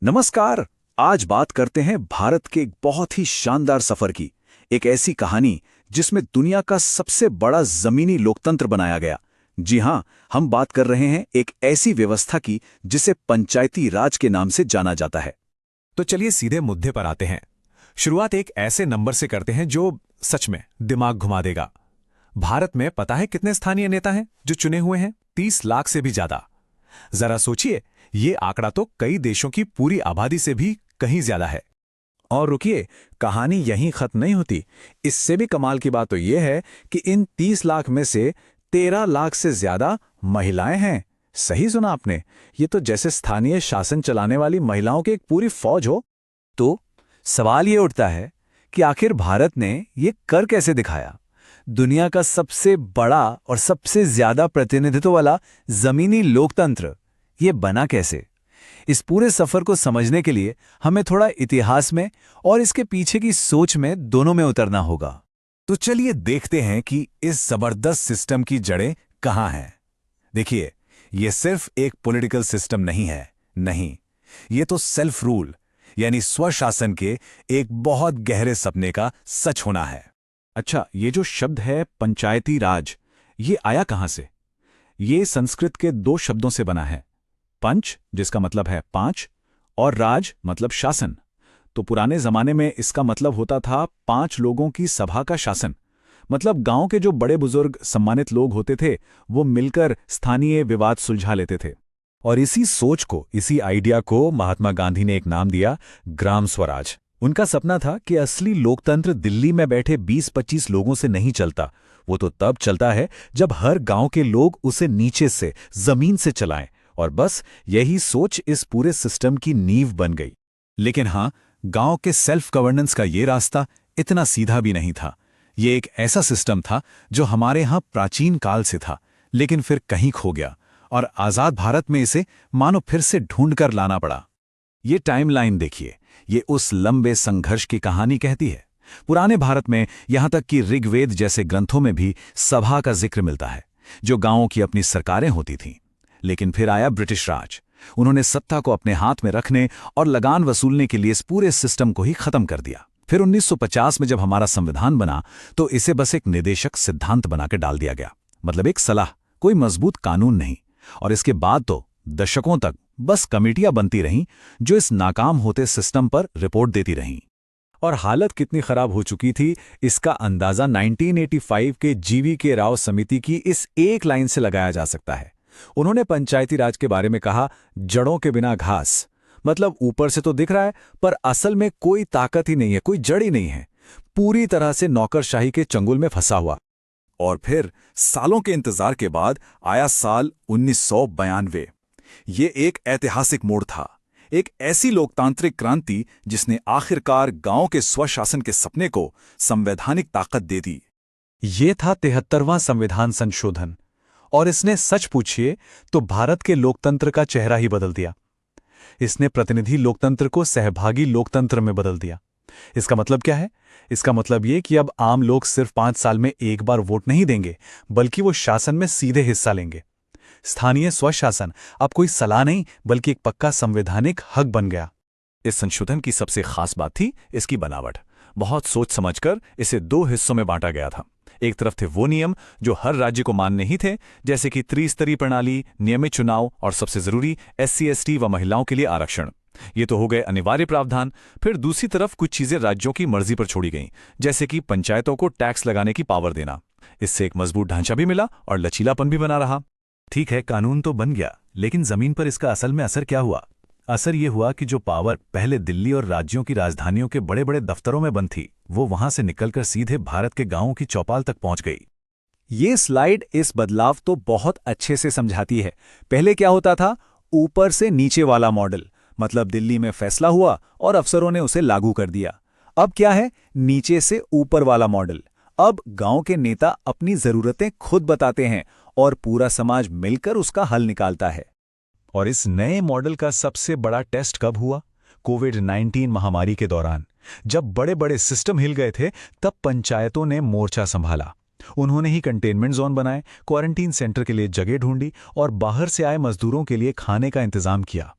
नमस्कार। आज बात करते हैं भारत के एक बहुत ही शानदार सफर की। एक ऐसी कहानी जिसमें दुनिया का सबसे बड़ा जमीनी लोकतंत्र बनाया गया। जी हां, हम बात कर रहे हैं एक ऐसी व्यवस्था की जिसे पंचायती राज के नाम से जाना जाता है। तो चलिए सीधे मुद्दे पर आते हैं। शुरुआत एक ऐसे नंबर से करते हैं जो सच में दिमाग घुमा देगा। भारत में पता है कितने स्थानीय नेता हैं जो चुने हुए हैं? 30 लाख से भी ज्यादा। जरा सोचिए, ये आंकड़ा तो कई देशों की पूरी आबादी से भी कहीं ज्यादा है। और रुकिए, कहानी यहीं खत्म नहीं होती। इससे भी कमाल की बात तो यह है कि इन 30 लाख में से 13 लाख से ज्यादा महिलाएं हैं। सही सुना आपने। ये तो जैसे स्थानीय शासन चलाने वाली महिलाओं की एक पूरी फौज हो। तो सवाल ये उठता है कि आखिर भारत ने ये कर कैसे दिखाया? दुनिया का सबसे बड़ा और सबसे ज्यादा प्रतिनिधित्व वाला जमीनी लोकतंत्र ये बना कैसे? इस पूरे सफर को समझने के लिए हमें थोड़ा इतिहास में और इसके पीछे की सोच में दोनों में उतरना होगा। तो चलिए देखते हैं कि इस जबरदस्त सिस्टम की जड़ें कहाँ हैं। देखिए, ये सिर्फ एक पॉलिटिकल सिस्टम नहीं है। नहीं, ये तो सेल्फ रूल यानी स्वशासन के एक बहुत गहरे सपने का सच होना है। अच्छा, ये जो शब्द है पंचायती राज, ये आया कहां से? ये संस्कृत के दो शब्दों से बना है। पंच जिसका मतलब है पांच और राज मतलब शासन। तो पुराने जमाने में इसका मतलब होता था 5 लोगों की सभा का शासन। मतलब गांव के जो बड़े बुजुर्ग सम्मानित लोग होते थे वो मिलकर स्थानीय विवाद सुलझा लेते थे। और इसी सोच को, इसी आइडिया को महात्मा गांधी ने एक नाम दिया, ग्राम स्वराज। उनका सपना था कि असली लोकतंत्र दिल्ली में बैठे 20-25 लोगों से नहीं चलता। वो तो तब चलता है जब हर गांव के लोग उसे नीचे से, जमीन से चलाएं। और बस यही सोच इस पूरे सिस्टम की नींव बन गई। लेकिन हां, गांव के सेल्फ गवर्नेंस का ये रास्ता इतना सीधा भी नहीं था। ये एक ऐसा सिस्टम था जो हमारे यहां प्राचीन काल से था, लेकिन फिर कहीं खो गया और आजाद भारत में इसे मानो फिर से ढूंढकर लाना पड़ा। ये टाइमलाइन देखिए, ये उस लंबे संघर्ष की कहानी कहती है। पुराने भारत में यहां तक कि ऋग्वेद जैसे ग्रंथों में भी सभा का जिक्र मिलता है, जो गांवों की अपनी सरकारें होती थीं। लेकिन फिर आया ब्रिटिश राज। उन्होंने सत्ता को अपने हाथ में रखने और लगान वसूलने के लिए इस पूरे सिस्टम को ही खत्म कर दिया। फिर 1950 में जब हमारा संविधान बना तो इसे बस एक निदेशक सिद्धांत बनाकर डाल दिया गया। मतलब एक सलाह, कोई मजबूत कानून नहीं। और इसके बाद तो दशकों तक बस कमेटियां बनती रहीं जो इस नाकाम होते सिस्टम पर रिपोर्ट देती रहीं। और हालत कितनी खराब हो चुकी थी इसका अंदाजा 1985 के जीवी के राव समिति की इस एक लाइन से लगाया जा सकता है। उन्होंने पंचायती राज के बारे में कहा, जड़ों के बिना घास। मतलब ऊपर से तो दिख रहा है पर असल में कोई ताकत ही नहीं है, कोई जड़ ही नहीं है। पूरी तरह से नौकरशाही के चंगुल में फंसा हुआ। और फिर सालों के इंतजार के बाद आया साल 1992। ये एक ऐतिहासिक मोड़ था, एक ऐसी लोकतांत्रिक क्रांति जिसने आखिरकार गांव के स्वशासन के सपने को संवैधानिक ताकत दे दी। ये था 73वां संविधान संशोधन। और इसने सच पूछिए तो भारत के लोकतंत्र का चेहरा ही बदल दिया। इसने प्रतिनिधि लोकतंत्र को सहभागी लोकतंत्र में बदल दिया। इसका मतलब क्या है? इसका मतलब ये कि अब आम लोग सिर्फ 5 साल में एक बार वोट नहीं देंगे, बल्कि वो शासन में सीधे हिस्सा लेंगे। स्थानीय स्वशासन अब कोई सलाह नहीं बल्कि एक पक्का संवैधानिक हक बन गया। इस संशोधन की सबसे खास बात थी इसकी बनावट। बहुत सोच समझकर इसे 2 हिस्सों में बांटा गया था। एक तरफ थे वो नियम जो हर राज्य को मान्य ही थे, जैसे कि त्रिस्तरीय प्रणाली, नियमित चुनाव और सबसे जरूरी SC/ST व महिलाओं के लिए आरक्षण। ये तो हो गए अनिवार्य प्रावधान। फिर दूसरी तरफ कुछ चीजें राज्यों की मर्जी पर छोड़ी गईं, जैसे कि पंचायतों को टैक्स लगाने की पावर देना। इससे एक मजबूत ढांचा भी मिला और लचीलापन भी बना रहा। ठीक है, कानून तो बन गया, लेकिन जमीन पर इसका असल में असर क्या हुआ? असर ये हुआ कि जो पावर पहले दिल्ली और राज्यों की राजधानियों के बड़े बड़े दफ्तरों में बंद थी, वो वहां से निकलकर सीधे भारत के गांवों की चौपाल तक पहुंच गई। ये स्लाइड इस बदलाव तो बहुत अच्छे से समझाती है। पहले क्या होता था? ऊपर से नीचे वाला मॉडल। मतलब दिल्ली में फैसला हुआ और अफसरों ने उसे लागू कर दिया। अब क्या है? नीचे से ऊपर वाला मॉडल। अब गांव के नेता अपनी जरूरतें खुद बताते हैं और पूरा समाज मिलकर उसका हल निकालता है। और इस नए मॉडल का सबसे बड़ा टेस्ट कब हुआ? कोविड-19 महामारी के दौरान। जब बड़े बड़े सिस्टम हिल गए थे, तब पंचायतों ने मोर्चा संभाला। उन्होंने ही कंटेनमेंट जोन बनाए, क्वारंटीन सेंटर के लिए जगह ढूंढी और बाहर से आए मजदूरों के लिए खाने का इंतजाम किया।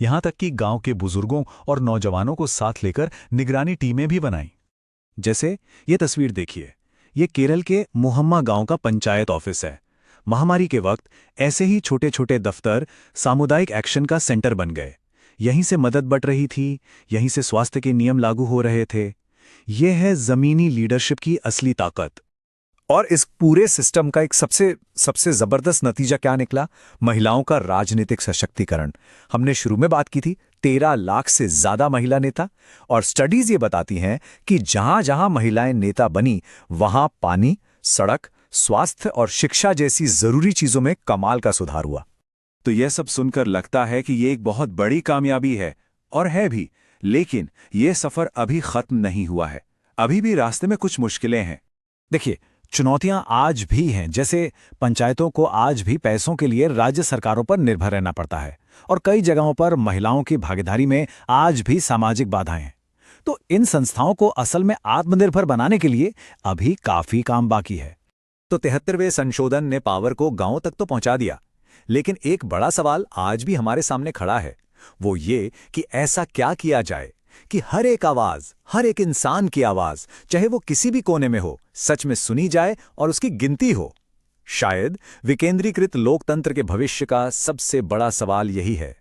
यहां तक कि गांव के बुजुर्गों और नौजवानों को साथ लेकर निगरानी टीमें भी बनाईं। जैसे ये तस्वीर देखिए, ये केरल के मुहम्मा गांव का पंचायत ऑफिस है। महामारी के वक्त ऐसे ही छोटे छोटे दफ्तर सामुदायिक एक्शन का सेंटर बन गए। यहीं से मदद बट रही थी, यहीं से स्वास्थ्य के नियम लागू हो रहे थे। यह है जमीनी लीडरशिप की असली ताकत। और इस पूरे सिस्टम का एक सबसे जबरदस्त नतीजा क्या निकला? महिलाओं का राजनीतिक सशक्तिकरण। हमने शुरू में बात की थी 13 लाख से ज्यादा महिला नेता, और स्टडीज ये बताती हैं कि जहां जहां महिलाएं नेता बनी वहां पानी, सड़क, स्वास्थ्य और शिक्षा जैसी जरूरी चीजों में कमाल का सुधार हुआ। तो यह सब सुनकर लगता है कि ये एक बहुत बड़ी कामयाबी है, और है भी। लेकिन यह सफर अभी खत्म नहीं हुआ है। अभी भी रास्ते में कुछ मुश्किलें हैं। देखिए, चुनौतियां आज भी हैं। जैसे पंचायतों को आज भी पैसों के लिए राज्य सरकारों पर निर्भर रहना पड़ता है, और कई जगहों पर महिलाओं की भागीदारी में आज भी सामाजिक बाधाएं हैं। तो इन संस्थाओं को असल में आत्मनिर्भर बनाने के लिए अभी काफी काम बाकी है। तो 73वें संशोधन ने पावर को गांवों तक तो पहुंचा दिया, लेकिन एक बड़ा सवाल आज भी हमारे सामने खड़ा है। वो ये कि ऐसा क्या किया जाए कि हर एक आवाज, हर एक इंसान की आवाज, चाहे वो किसी भी कोने में हो, सच में सुनी जाए और उसकी गिनती हो। शायद विकेंद्रीकृत लोकतंत्र के भविष्य का सबसे बड़ा सवाल यही है।